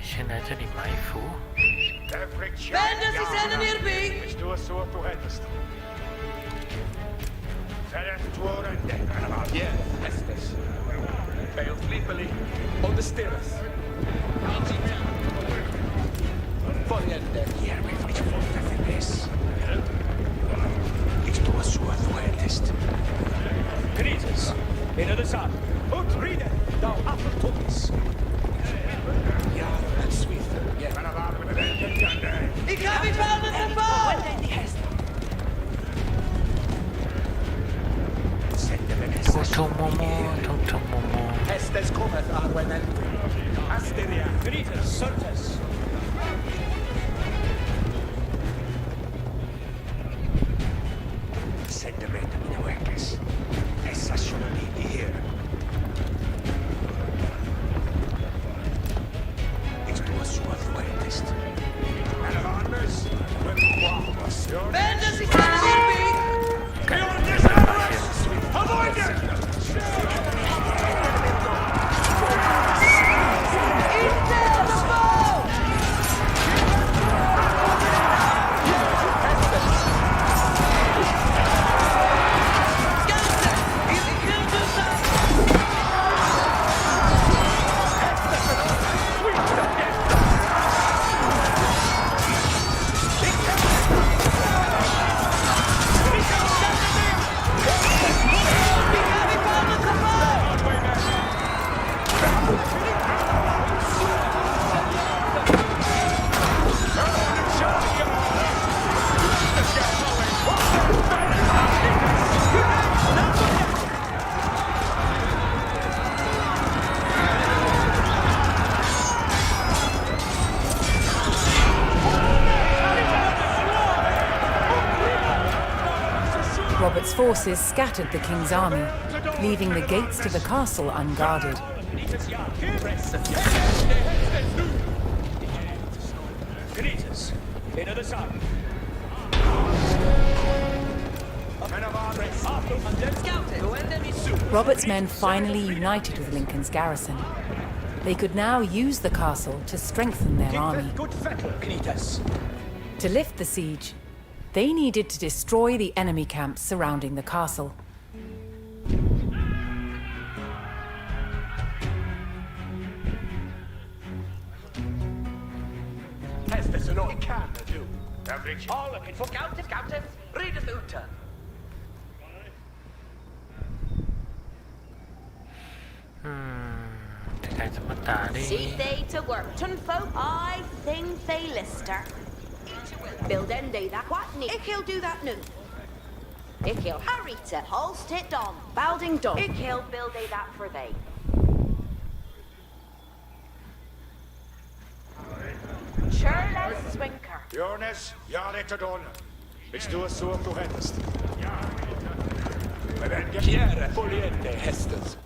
先来这里埋伏。偷摸摸，偷偷摸摸。Estes cometh arvenent. Asteria. Gritus, certes. Sentiment minueques. Essa shunani here. Extua sua fluentest. And of armors, when quamus. Bendis is Avoid it! Robert's forces scattered the king's army, leaving the gates to the castle unguarded. Robert's men finally united with Lincoln's garrison. They could now use the castle to strengthen their army. To lift the siege, they needed to destroy the enemy camps surrounding the castle. See they to work, ton folk. I think they lister. Build ende that what ni. Ik he'll do that new. Ik he'll hurry to holst it on. Balding done. Ik he'll build a that for they. Churles Swinker. Jonas, Janet Adon. It's do a so to hest. Men Chiere foliente hestes.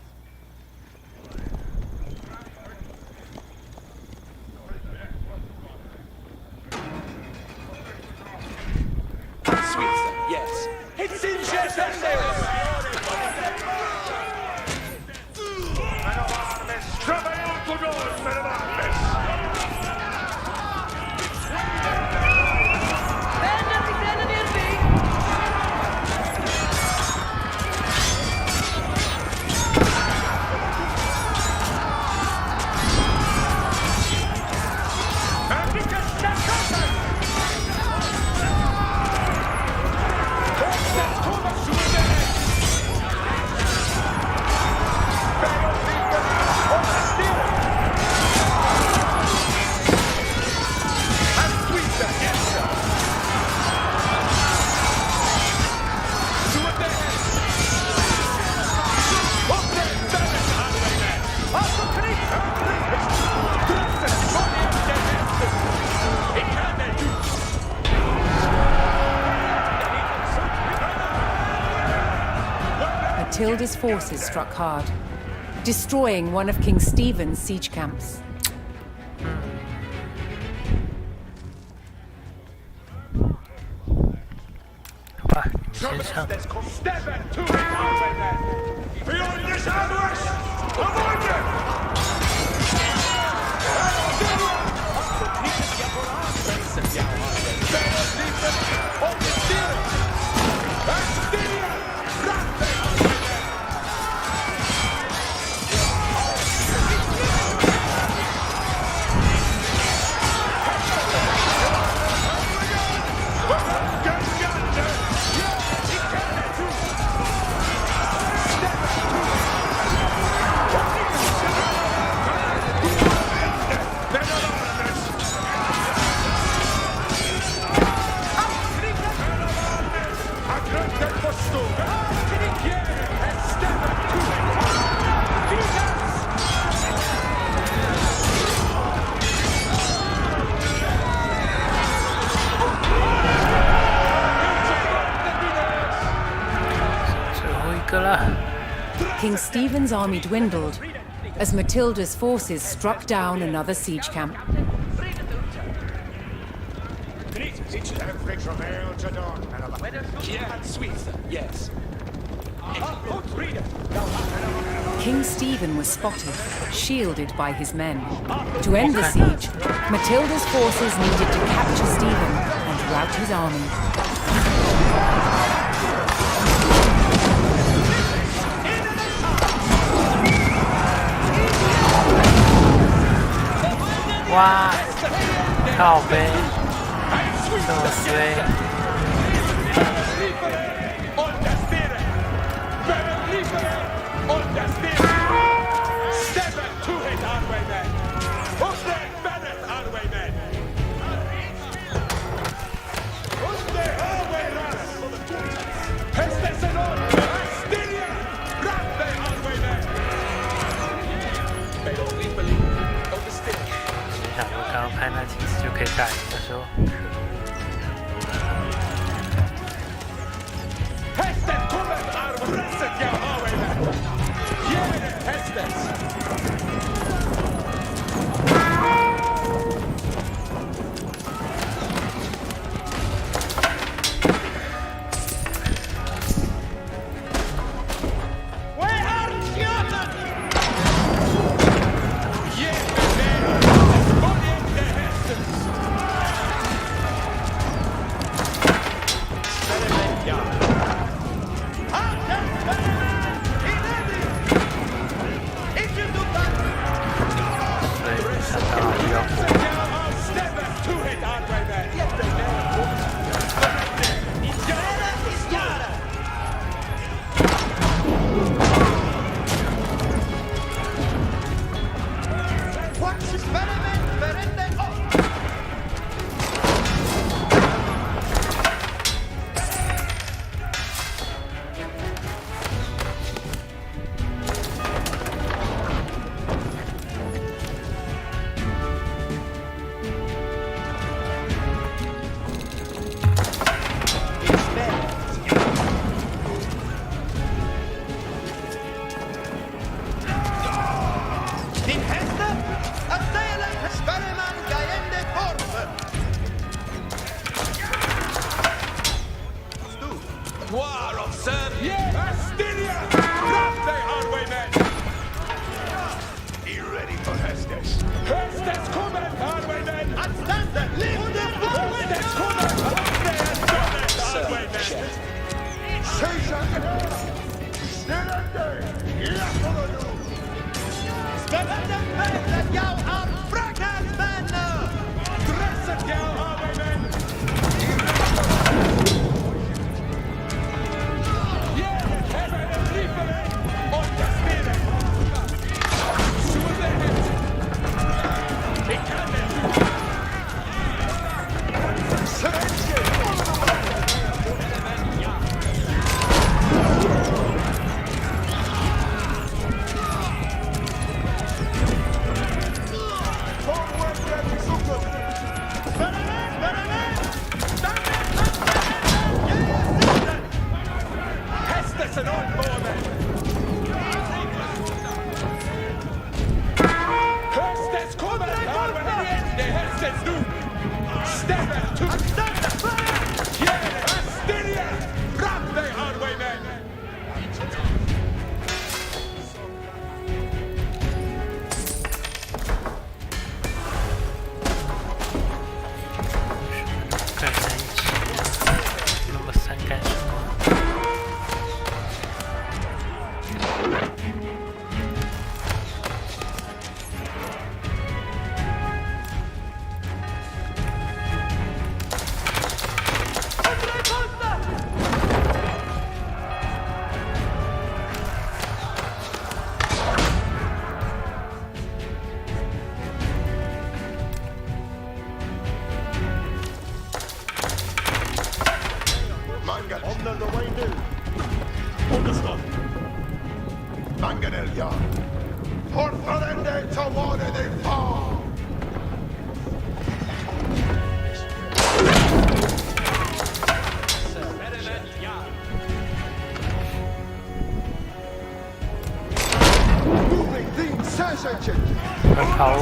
Yes. It's in Matilda's forces struck hard, destroying one of King Stephen's siege camps. King Stephen's army dwindled as Matilda's forces struck down another siege camp. Yes. King Stephen was spotted, shielded by his men. To end the siege, Matilda's forces needed to capture Stephen and rout his army. Wow, 靠背，这么衰。想说刚刚拍那几次就可以打赢的时候，跑哦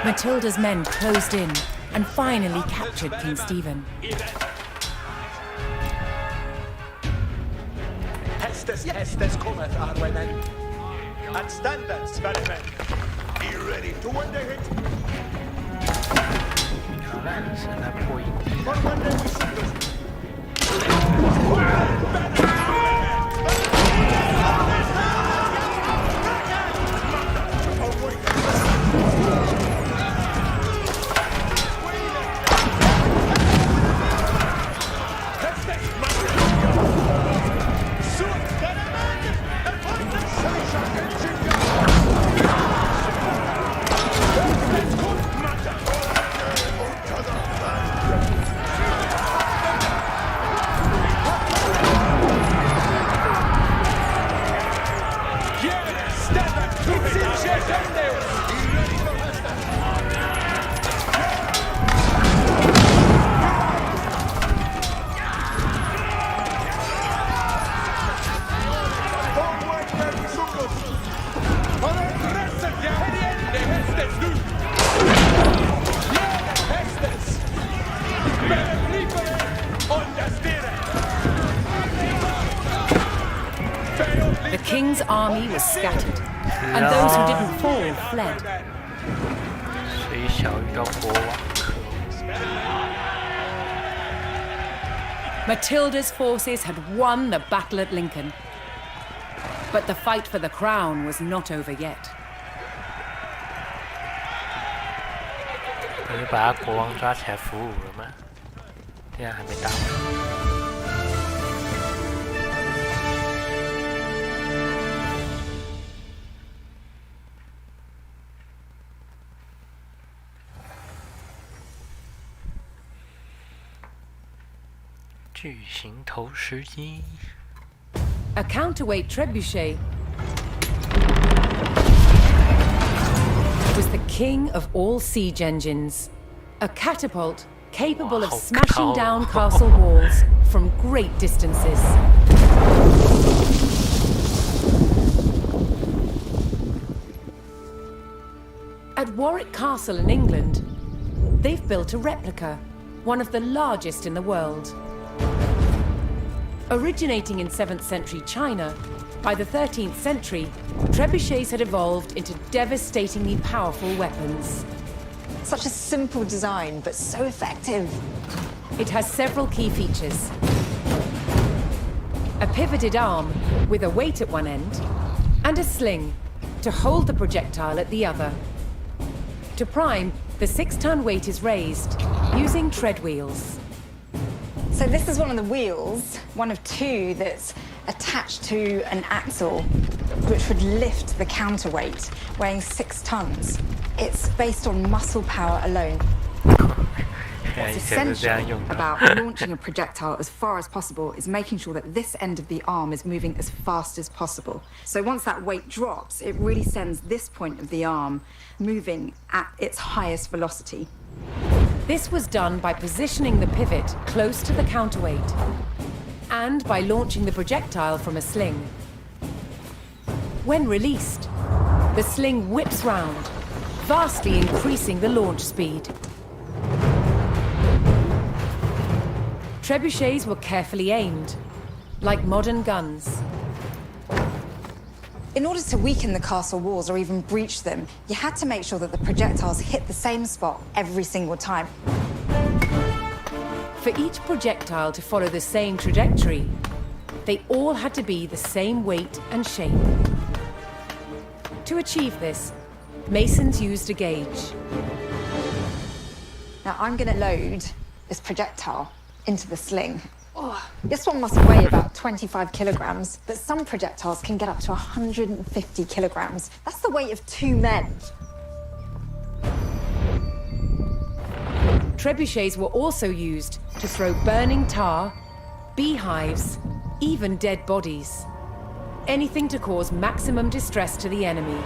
！Matilda's men closed in and finally captured King Stephen. Hestes cometh, Arwemen. And standeth, Sverremen. Be ready to when they hit. 烂神来破音地。 For when they receive us. The king's army was scattered, and those who didn't fall fled. 虽小遇到国王，可恶！ Matilda's forces had won the battle at Lincoln. But the fight for the crown was not over yet. 不是把国王抓起来俘虏了吗？现在还没打完。 巨型投石机 A counterweight trebuchet was the king of all siege engines. A catapult capable of smashing down castle walls from great distances. At Warwick Castle in England, they've built a replica, one of the largest in the world. Originating in 7th century China, by the 13th century, trebuchets had evolved into devastatingly powerful weapons. Such a simple design, but so effective. It has several key features. A pivoted arm with a weight at one end, and a sling to hold the projectile at the other. To prime, the 6-ton weight is raised using tread wheels. So this is one of the wheels, one of two that's attached to an axle, which would lift the counterweight, weighing 6 tons. It's based on muscle power alone. What's essential about launching a projectile as far as possible is making sure that this end of the arm is moving as fast as possible. So once that weight drops, it really sends this point of the arm moving at its highest velocity. This was done by positioning the pivot close to the counterweight and by launching the projectile from a sling. When released, the sling whips round, vastly increasing the launch speed. Trebuchets were carefully aimed, like modern guns. In order to weaken the castle walls or even breach them, you had to make sure that the projectiles hit the same spot every single time. For each projectile to follow the same trajectory, they all had to be the same weight and shape. To achieve this, masons used a gauge. Now I'm going to load this projectile into the sling. Oh, this one must weigh about 25 kilograms, but some projectiles can get up to 150 kilograms. That's the weight of 2 men. Trebuchets were also used to throw burning tar, beehives, even dead bodies. Anything to cause maximum distress to the enemy.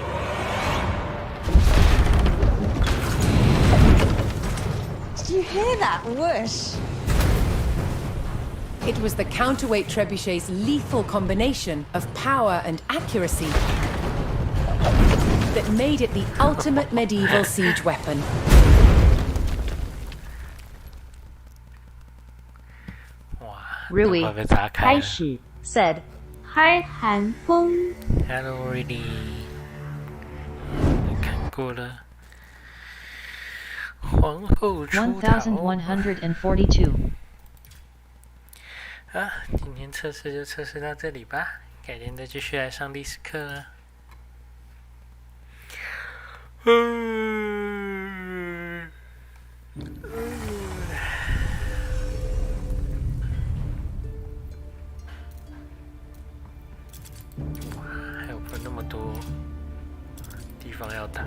Did you hear that whoosh? It was the counterweight trebuchet's lethal combination of power and accuracy that made it the ultimate medieval siege weapon. Rui 开始 said, 嗨寒风 Hello, Ready. 看过了。皇后出逃。1142啊，今天测试就测试到这里吧，改天再继续来上历史课了。哇，还有分那么多地方要打。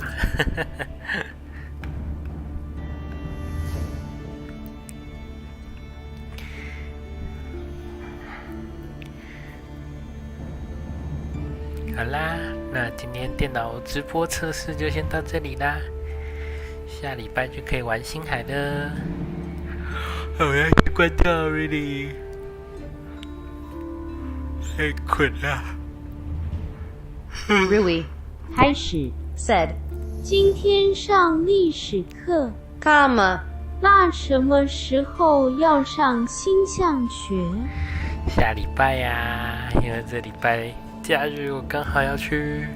好啦，那今天电脑直播测试就先到这里啦，下礼拜就可以玩星海了。好，我要先关掉 ，Ready。太困了。Rui 开始 said, 今天上历史课 ，Come， 那什么时候要上星象学？下礼拜呀，因为这礼拜假日我刚好要去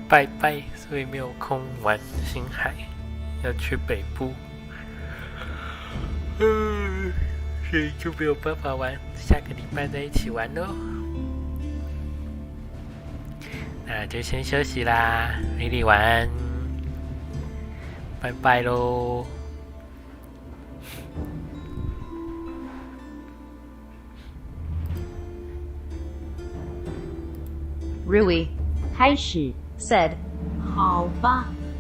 拜拜，所以没有空玩星海，要去北部，所以就没有办法玩，下个礼拜再一起玩咯。那就先休息啦，莉莉晚安，拜拜咯。Rui 开始 said, 好吧。